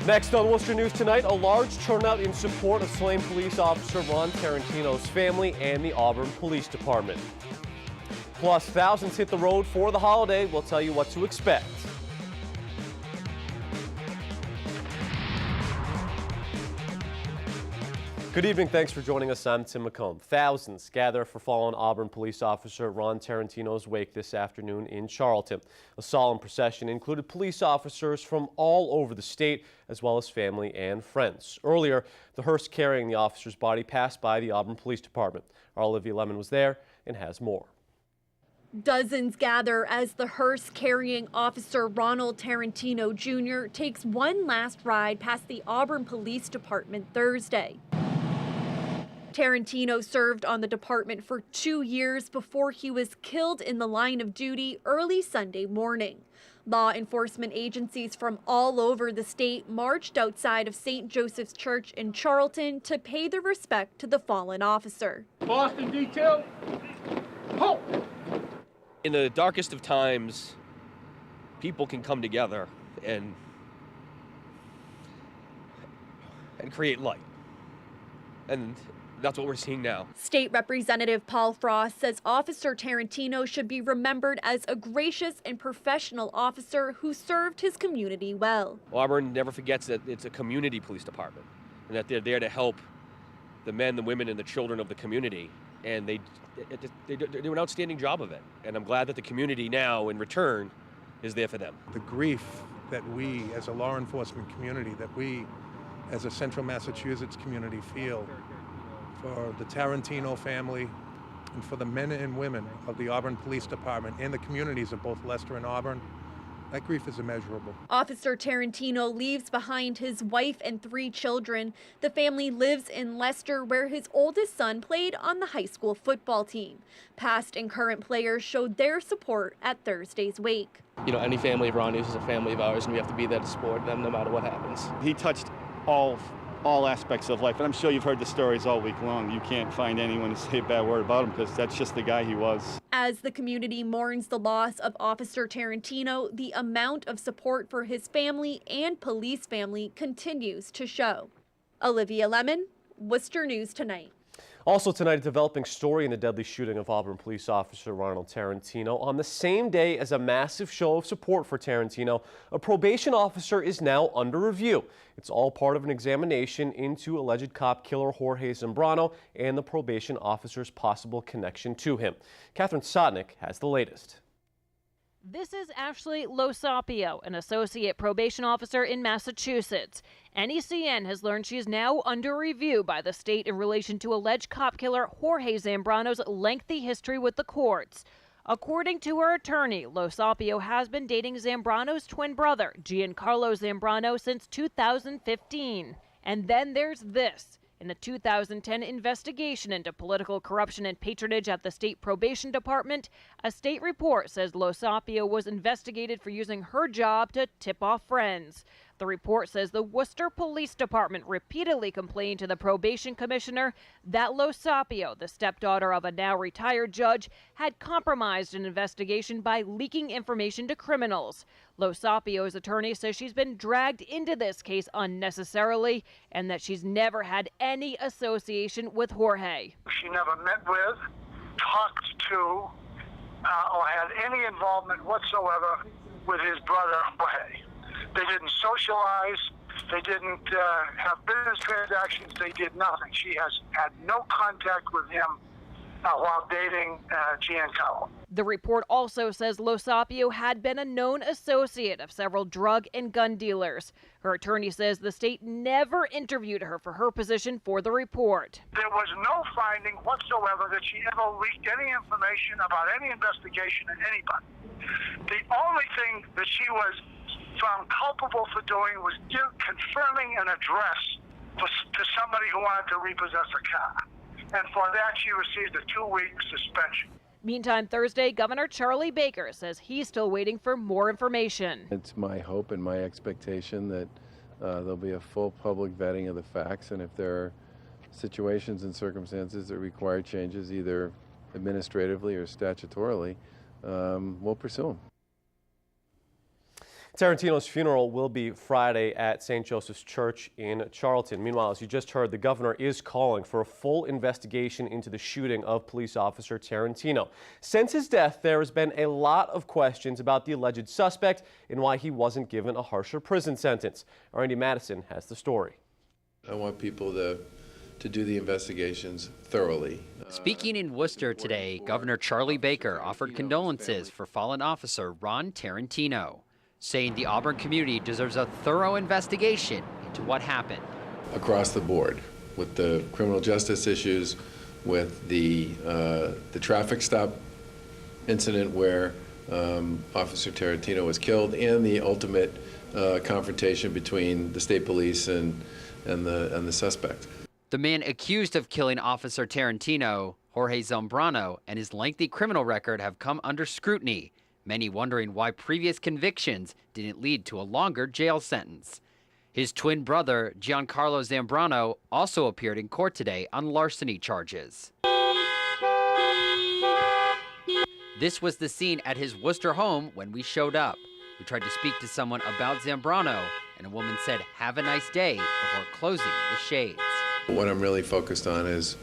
Next on Worcester News Tonight, a large turnout in support of slain police officer Ron Tarentino's family and the Auburn Police Department. Plus, thousands hit the road for the holiday. We'll tell you what to expect. Good evening. Thanks for joining us. I'm Tim McComb. Thousands gather for fallen Auburn police officer Ron Tarentino's wake this afternoon in Charlton. A solemn procession included police officers from all over the state, as well as family and friends. Earlier, the hearse carrying the officer's body passed by the Auburn Police Department. Our Olivia Lemon was there and has more. Dozens gather as the hearse carrying Officer Ronald Tarentino Jr. takes one last ride past the Auburn Police Department Thursday. Tarentino served on the department for 2 years before he was killed in the line of duty early Sunday morning. Law enforcement agencies from all over the state marched outside of St. Joseph's Church in Charlton to pay their respect to the fallen officer. Boston detail, halt! In the darkest of times, people can come together and create light. And that's what we're seeing now. State Representative Paul Frost says Officer Tarentino should be remembered as a gracious and professional officer who served his community well. Auburn never forgets that it's a community police department and that they're there to help the men, the women, and the children of the community. And they do an outstanding job of it. And I'm glad that the community now, in return, is there for them. The grief that we, as a law enforcement community, that we, as a Central Massachusetts community, feel for the Tarentino family and for the men and women of the Auburn Police Department and the communities of both Leicester and Auburn, that grief is immeasurable. Officer Tarentino leaves behind his wife and 3 children. The family lives in Leicester, where his oldest son played on the high school football team. Past and current players showed their support at Thursday's wake. You know, any family of Ronnie's is a family of ours, and we have to be there to support them no matter what happens. He touched all aspects of life, and I'm sure you've heard the stories all week long. You can't find anyone to say a bad word about him because that's just the guy he was. As the community mourns the loss of Officer Tarentino, the amount of support for his family and police family continues to show. Olivia Lemon, Worcester News Tonight. Also tonight, a developing story in the deadly shooting of Auburn police officer Ronald Tarentino. On the same day as a massive show of support for Tarentino, a probation officer is now under review. It's all part of an examination into alleged cop killer Jorge Zambrano and the probation officer's possible connection to him. Catherine Sotnick has the latest. This is Ashley Losapio, an associate probation officer in Massachusetts. NECN has learned she is now under review by the state in relation to alleged cop killer Jorge Zambrano's lengthy history with the courts. According to her attorney, Losapio has been dating Zambrano's twin brother, Giancarlo Zambrano, since 2015. And then there's this. In a 2010 investigation into political corruption and patronage at the state probation department, a state report says Losapio was investigated for using her job to tip off friends. The report says the Worcester Police Department repeatedly complained to the probation commissioner that Losapio, the stepdaughter of a now retired judge, had compromised an investigation by leaking information to criminals. Losapio's attorney says she's been dragged into this case unnecessarily and that she's never had any association with Jorge. She never met with, talked to, or had any involvement whatsoever with his brother Jorge. They didn't socialize. They didn't have business transactions. They did nothing. She has had no contact with him while dating Giancarlo. The report also says Losapio had been a known associate of several drug and gun dealers. Her attorney says the state never interviewed her for her position for the report. There was no finding whatsoever that she ever leaked any information about any investigation in anybody. The only thing that she was found culpable for doing was confirming an address to somebody who wanted to repossess a car. And for that, she received a 2-week suspension. Meantime, Thursday, Governor Charlie Baker says he's still waiting for more information. It's my hope and my expectation that there'll be a full public vetting of the facts, and if there are situations and circumstances that require changes, either administratively or statutorily, we'll pursue them. Tarentino's funeral will be Friday at St. Joseph's Church in Charlton. Meanwhile, as you just heard, the governor is calling for a full investigation into the shooting of police officer Tarentino. Since his death, there has been a lot of questions about the alleged suspect and why he wasn't given a harsher prison sentence. Our Andy Madison has the story. I want people to do the investigations thoroughly. Speaking in Worcester today, Governor Charlie Baker offered condolences for fallen officer Ron Tarentino, saying the Auburn community deserves a thorough investigation into what happened. Across the board, with the criminal justice issues, with the traffic stop incident where Officer Tarentino was killed, and the ultimate confrontation between the state police and the suspect. The man accused of killing Officer Tarentino, Jorge Zambrano, and his lengthy criminal record have come under scrutiny, many wondering why previous convictions didn't lead to a longer jail sentence. His twin brother, Giancarlo Zambrano, also appeared in court today on larceny charges. This was the scene at his Worcester home when we showed up. We tried to speak to someone about Zambrano, and a woman said, "Have a nice day," before closing the shades. What I'm really focused on is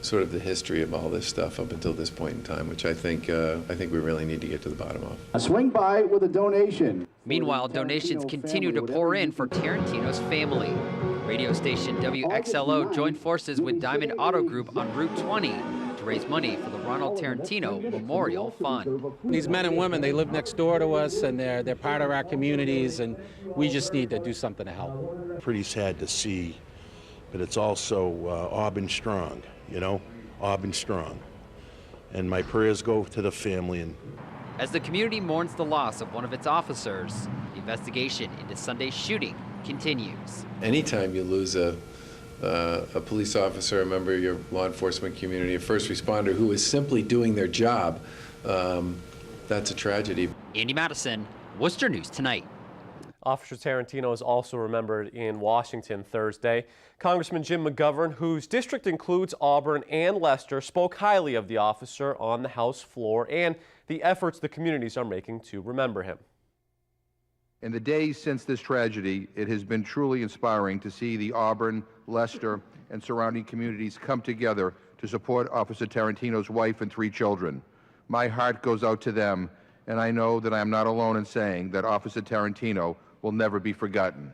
sort of the history of all this stuff up until this point in time, which I think we really need to get to the bottom of. A swing by with a donation. Meanwhile, donations continue to pour in for Tarentino's family. Radio station WXLO joined forces with Diamond Auto Group on Route 20 to raise money for the Ronald Tarentino Memorial Fund. These men and women, they live next door to us, and they're part of our communities, and we just need to do something to help. Pretty sad to see, but it's also Auburn strong, you know, Auburn strong. And my prayers go to the family. As the community mourns the loss of one of its officers, the investigation into Sunday's shooting continues. Anytime you lose a police officer, a member of your law enforcement community, a first responder who is simply doing their job, that's a tragedy. Andy Madison, Worcester News Tonight. Officer Tarentino is also remembered in Washington Thursday. Congressman Jim McGovern, whose district includes Auburn and Leicester, spoke highly of the officer on the House floor and the efforts the communities are making to remember him. In the days since this tragedy, it has been truly inspiring to see the Auburn, Leicester, and surrounding communities come together to support Officer Tarentino's wife and 3 children. My heart goes out to them, and I know that I am not alone in saying that Officer Tarentino will never be forgotten.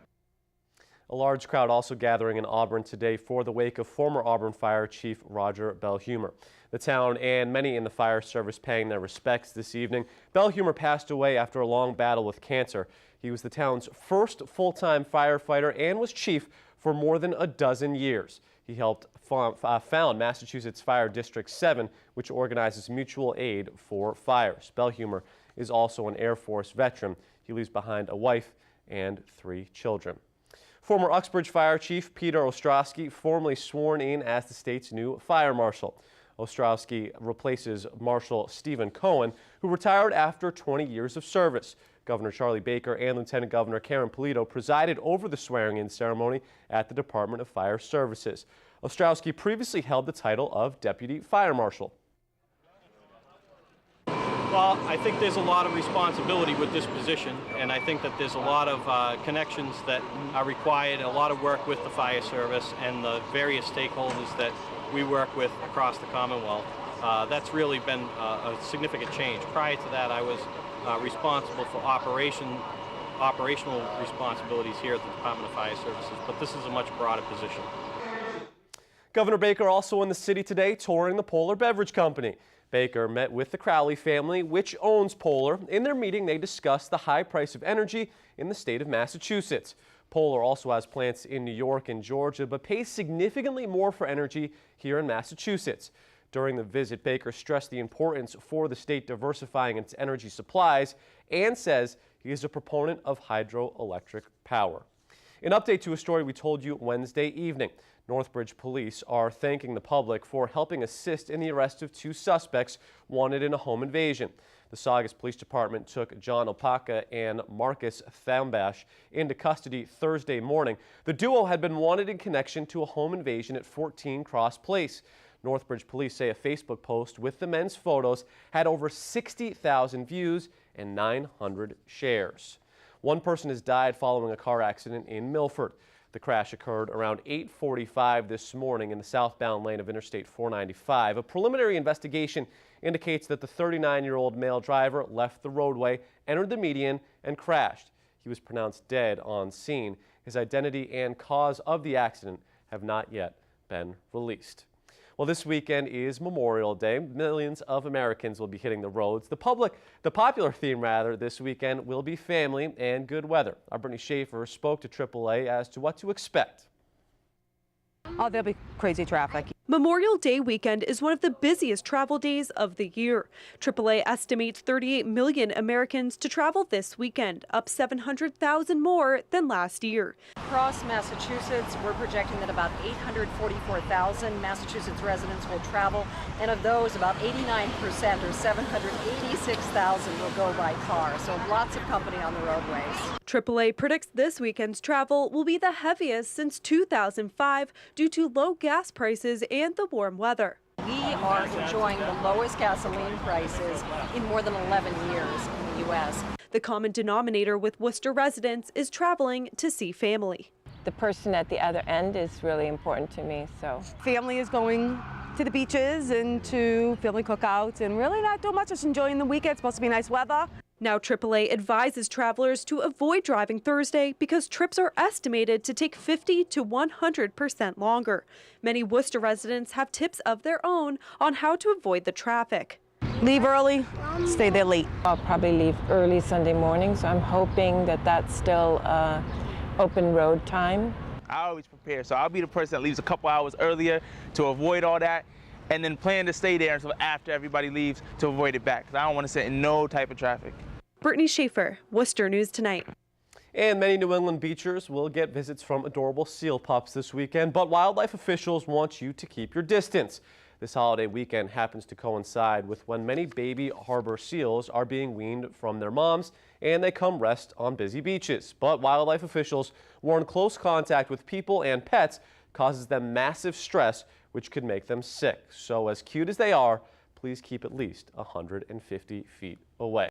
A large crowd also gathering in Auburn today for the wake of former Auburn Fire Chief Roger Belhumeur. The town and many in the fire service paying their respects this evening. Belhumeur passed away after a long battle with cancer. He was the town's first full-time firefighter and was chief for more than a dozen years. He helped found Massachusetts Fire District 7, which organizes mutual aid for fires. Belhumeur is also an Air Force veteran. He leaves behind a wife and 3 children. Former Uxbridge Fire Chief Peter Ostrowski formally sworn in as the state's new fire marshal. Ostrowski replaces Marshal Stephen Cohen, who retired after 20 years of service. Governor Charlie Baker and Lieutenant Governor Karen Polito presided over the swearing-in ceremony at the Department of Fire Services. Ostrowski previously held the title of Deputy Fire Marshal. Well, I think there's a lot of responsibility with this position, and I think that there's a lot of connections that are required, a lot of work with the fire service and the various stakeholders that we work with across the Commonwealth. That's really been a significant change. Prior to that, I was responsible for operational responsibilities here at the Department of Fire Services, but this is a much broader position. Governor Baker also in the city today touring the Polar Beverage Company. Baker met with the Crowley family, which owns Polar. In their meeting, they discussed the high price of energy in the state of Massachusetts. Polar also has plants in New York and Georgia, but pays significantly more for energy here in Massachusetts. During the visit, Baker stressed the importance for the state diversifying its energy supplies and says he is a proponent of hydroelectric power. An update to a story we told you Wednesday evening. Northbridge police are thanking the public for helping assist in the arrest of 2 suspects wanted in a home invasion. The Saugus Police Department took John Opaka and Marcus Thambash into custody Thursday morning. The duo had been wanted in connection to a home invasion at 14 Cross Place. Northbridge police say a Facebook post with the men's photos had over 60,000 views and 900 shares. One person has died following a car accident in Milford. The crash occurred around 8:45 this morning in the southbound lane of Interstate 495. A preliminary investigation indicates that the 39-year-old male driver left the roadway, entered the median, and crashed. He was pronounced dead on scene. His identity and cause of the accident have not yet been released. Well, this weekend is Memorial Day. Millions of Americans will be hitting the roads. The popular theme this weekend will be family and good weather. Our Brittany Schaefer spoke to AAA as to what to expect. Oh, there'll be crazy traffic. Memorial Day weekend is one of the busiest travel days of the year. AAA estimates 38 million Americans to travel this weekend, up 700,000 more than last year. Across Massachusetts, we're projecting that about 844,000 Massachusetts residents will travel, and of those, about 89% or 786,000 will go by car. So lots of company on the roadways. AAA predicts this weekend's travel will be the heaviest since 2005 due to low gas prices and the warm weather. We are enjoying the lowest gasoline prices in more than 11 years in the U.S. The common denominator with Worcester residents is traveling to see family. The person at the other end is really important to me. So family is going to the beaches and to family cookouts and really not doing much, just enjoying the weekend. It's supposed to be nice weather. Now AAA advises travelers to avoid driving Thursday because trips are estimated to take 50 to 100% longer. Many Worcester residents have tips of their own on how to avoid the traffic. Leave early, stay there late. I'll probably leave early Sunday morning, so I'm hoping that that's still open road time. I always prepare, so I'll be the person that leaves a couple hours earlier to avoid all that, and then plan to stay there until after everybody leaves to avoid it back, because I don't want to sit in no type of traffic. Brittany Schaefer, Worcester News Tonight. And many New England beachers will get visits from adorable seal pups this weekend, but wildlife officials want you to keep your distance. This holiday weekend happens to coincide with when many baby harbor seals are being weaned from their moms and they come rest on busy beaches. But wildlife officials warn close contact with people and pets causes them massive stress, which could make them sick. So as cute as they are, please keep at least 150 feet away.